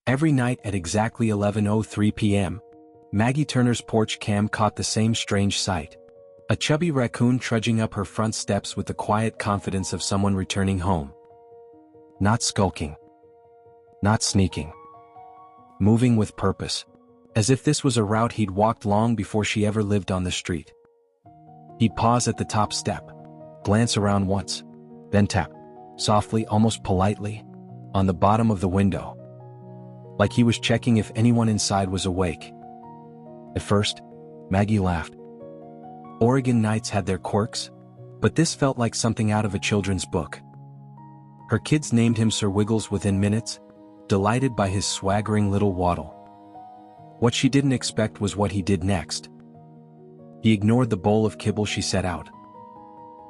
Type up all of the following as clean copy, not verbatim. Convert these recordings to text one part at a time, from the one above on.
Every night at exactly 11:03 p.m., Maggie Turner's porch cam caught the same strange sight. A chubby raccoon trudging up her front steps with the quiet confidence of someone returning home. Not skulking. Not sneaking. Moving with purpose. As if this was a route he'd walked long before she ever lived on the street. He'd pause at the top step, glance around once, then tap, softly, almost politely, on the bottom of the window. Like he was checking if anyone inside was awake. At first, Maggie laughed. Oregon nights had their quirks, but this felt like something out of a children's book. Her kids named him Sir Wiggles within minutes, delighted by his swaggering little waddle. What she didn't expect was what he did next. He ignored the bowl of kibble she set out.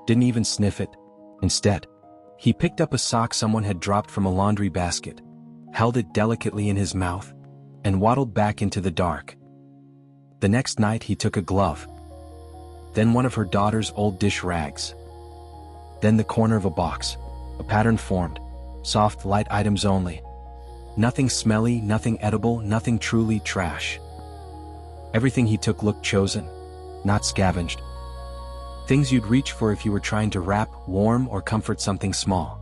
Didn't even sniff it. Instead, he picked up a sock someone had dropped from a laundry basket, held it delicately in his mouth, and waddled back into the dark. The next night he took a glove. Then one of her daughter's old dish rags. Then the corner of a box. A pattern formed. Soft, light items only. Nothing smelly, nothing edible, nothing truly trash. Everything he took looked chosen, not scavenged. Things you'd reach for if you were trying to wrap, warm, or comfort something small.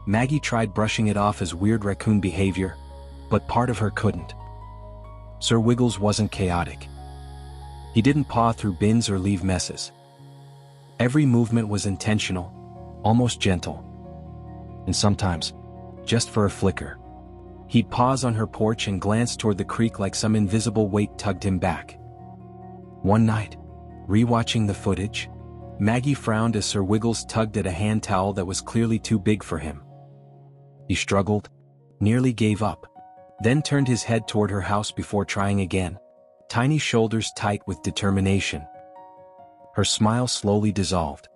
Maggie tried brushing it off as weird raccoon behavior, but part of her couldn't. Sir Wiggles wasn't chaotic. He didn't paw through bins or leave messes. Every movement was intentional, almost gentle. And sometimes, just for a flicker, he'd pause on her porch and glance toward the creek like some invisible weight tugged him back. One night, rewatching the footage, Maggie frowned as Sir Wiggles tugged at a hand towel that was clearly too big for him. He struggled, nearly gave up, then turned his head toward her house before trying again, tiny shoulders tight with determination. Her smile slowly dissolved.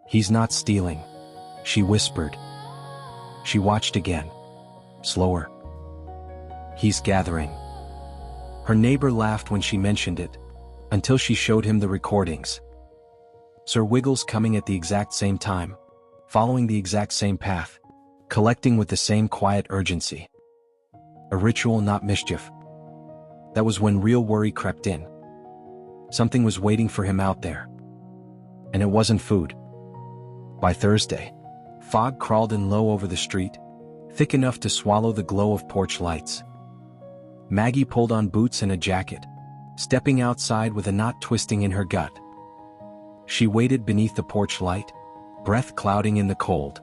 "He's not stealing," she whispered. She watched again. Slower. "He's gathering." Her neighbor laughed when she mentioned it, until she showed him the recordings. Sir Wiggles coming at the exact same time, following the exact same path, collecting with the same quiet urgency. A ritual, not mischief. That was when real worry crept in. Something was waiting for him out there. And it wasn't food. By Thursday, fog crawled in low over the street, thick enough to swallow the glow of porch lights. Maggie pulled on boots and a jacket, stepping outside with a knot twisting in her gut. She waited beneath the porch light, breath clouding in the cold.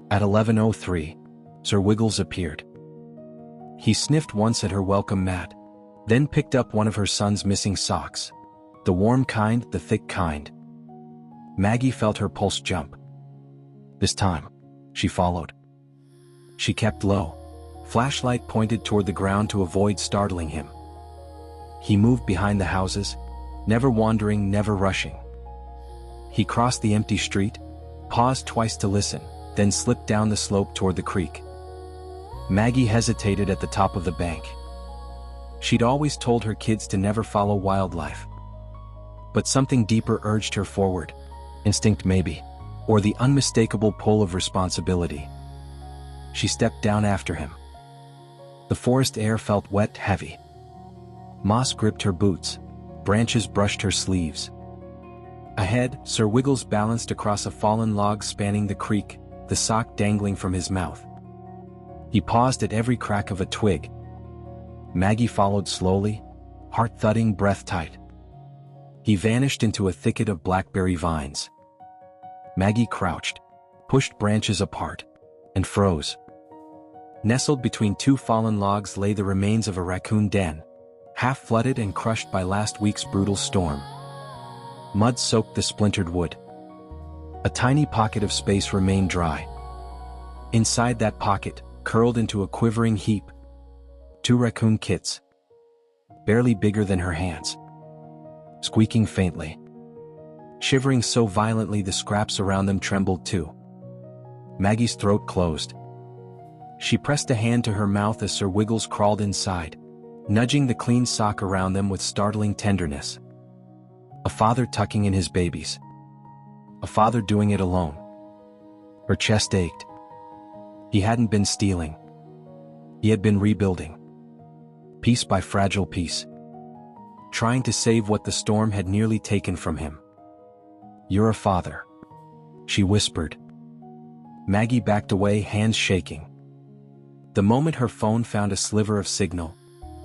At 11:03, Sir Wiggles appeared. He sniffed once at her welcome mat, then picked up one of her son's missing socks. The warm kind, the thick kind. Maggie felt her pulse jump. This time, she followed. She kept low, flashlight pointed toward the ground to avoid startling him. He moved behind the houses, never wandering, never rushing. He crossed the empty street, paused twice to listen, then slipped down the slope toward the creek. Maggie hesitated at the top of the bank. She'd always told her kids to never follow wildlife. But something deeper urged her forward. Instinct maybe, or the unmistakable pull of responsibility. She stepped down after him. The forest air felt wet, heavy. Moss gripped her boots, branches brushed her sleeves. Ahead, Sir Wiggles balanced across a fallen log spanning the creek, the sock dangling from his mouth. He paused at every crack of a twig. Maggie followed slowly, heart thudding, breath tight. He vanished into a thicket of blackberry vines. Maggie crouched, pushed branches apart, and froze. Nestled between two fallen logs lay the remains of a raccoon den, half flooded and crushed by last week's brutal storm. Mud soaked the splintered wood. A tiny pocket of space remained dry. Inside that pocket, curled into a quivering heap, two raccoon kits, barely bigger than her hands, squeaking faintly, shivering so violently the scraps around them trembled too. Maggie's throat closed. She pressed a hand to her mouth as Sir Wiggles crawled inside, nudging the clean sock around them with startling tenderness. A father tucking in his babies. A father doing it alone. Her chest ached. He hadn't been stealing. He had been rebuilding, piece by fragile piece, trying to save what the storm had nearly taken from him. "You're a father," she whispered. Maggie backed away, hands shaking. The moment her phone found a sliver of signal,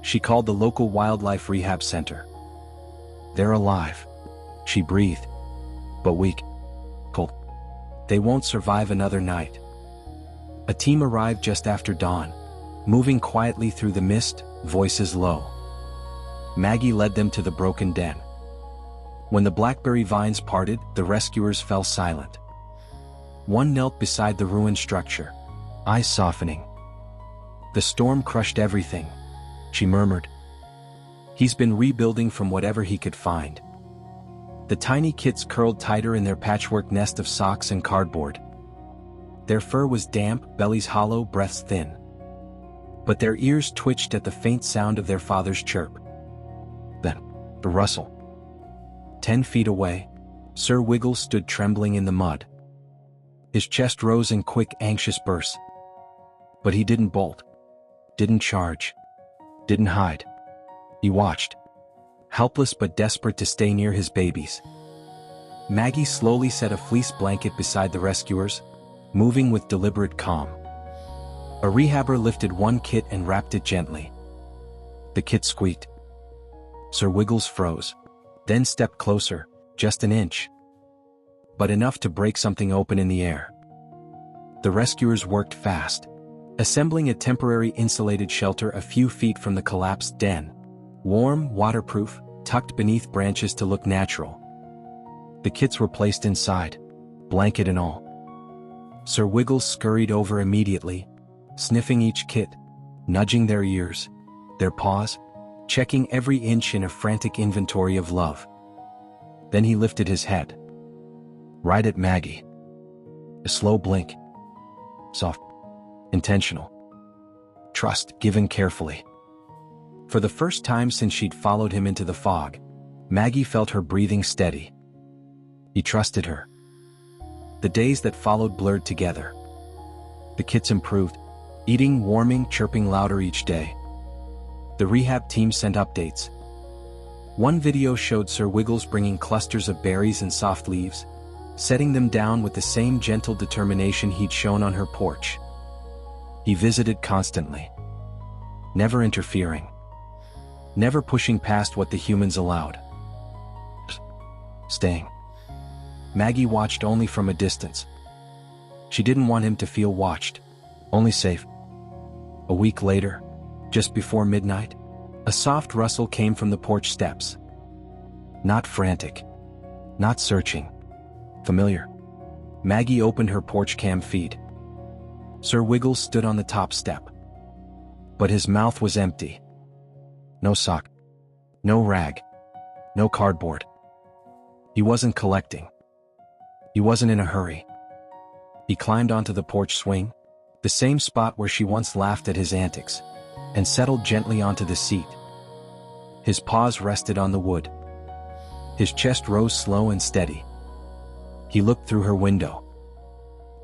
she called the local wildlife rehab center. "They're alive," she breathed, "but weak, cold. They won't survive another night." A team arrived just after dawn, moving quietly through the mist, voices low. Maggie led them to the broken den. When the blackberry vines parted, the rescuers fell silent. One knelt beside the ruined structure, eyes softening. "The storm crushed everything," she murmured. "He's been rebuilding from whatever he could find." The tiny kits curled tighter in their patchwork nest of socks and cardboard. Their fur was damp, bellies hollow, breaths thin. But their ears twitched at the faint sound of their father's chirp. Then, the rustle. 10 feet away, Sir Wiggles stood trembling in the mud. His chest rose in quick, anxious bursts. But he didn't bolt, didn't charge, didn't hide. He watched, helpless but desperate to stay near his babies. Maggie slowly set a fleece blanket beside the rescuers, moving with deliberate calm. A rehabber lifted one kit and wrapped it gently. The kit squeaked. Sir Wiggles froze, then stepped closer, just an inch. But enough to break something open in the air. The rescuers worked fast, assembling a temporary insulated shelter a few feet from the collapsed den. Warm, waterproof, tucked beneath branches to look natural. The kits were placed inside, blanket and all. Sir Wiggles scurried over immediately, sniffing each kit, nudging their ears, their paws, checking every inch in a frantic inventory of love. Then he lifted his head. Right at Maggie. A slow blink. Soft. Intentional. Trust given carefully. For the first time since she'd followed him into the fog, Maggie felt her breathing steady. He trusted her. The days that followed blurred together. The kits improved, eating, warming, chirping louder each day. The rehab team sent updates. One video showed Sir Wiggles bringing clusters of berries and soft leaves, setting them down with the same gentle determination he'd shown on her porch. He visited constantly, never interfering, never pushing past what the humans allowed. Staying. Maggie watched only from a distance. She didn't want him to feel watched, only safe. A week later, just before midnight, a soft rustle came from the porch steps. Not frantic, not searching, familiar. Maggie opened her porch cam feed. Sir Wiggles stood on the top step. But his mouth was empty. No sock, no rag, no cardboard. He wasn't collecting. He wasn't in a hurry. He climbed onto the porch swing, the same spot where she once laughed at his antics, and settled gently onto the seat. His paws rested on the wood. His chest rose slow and steady. He looked through her window.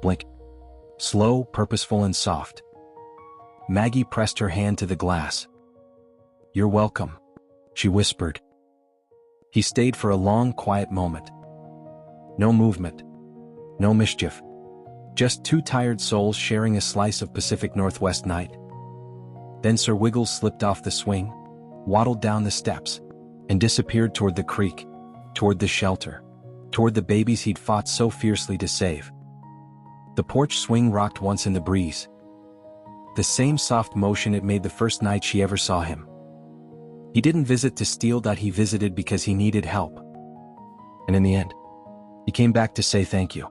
Blink. Slow, purposeful, and soft. Maggie pressed her hand to the glass. "You're welcome," she whispered. He stayed for a long, quiet moment. No movement. No mischief. Just two tired souls sharing a slice of Pacific Northwest night. Then Sir Wiggles slipped off the swing, waddled down the steps, and disappeared toward the creek, toward the shelter, toward the babies he'd fought so fiercely to save. The porch swing rocked once in the breeze. The same soft motion it made the first night she ever saw him. He didn't visit to steal, he visited because he needed help. And in the end, he came back to say thank you.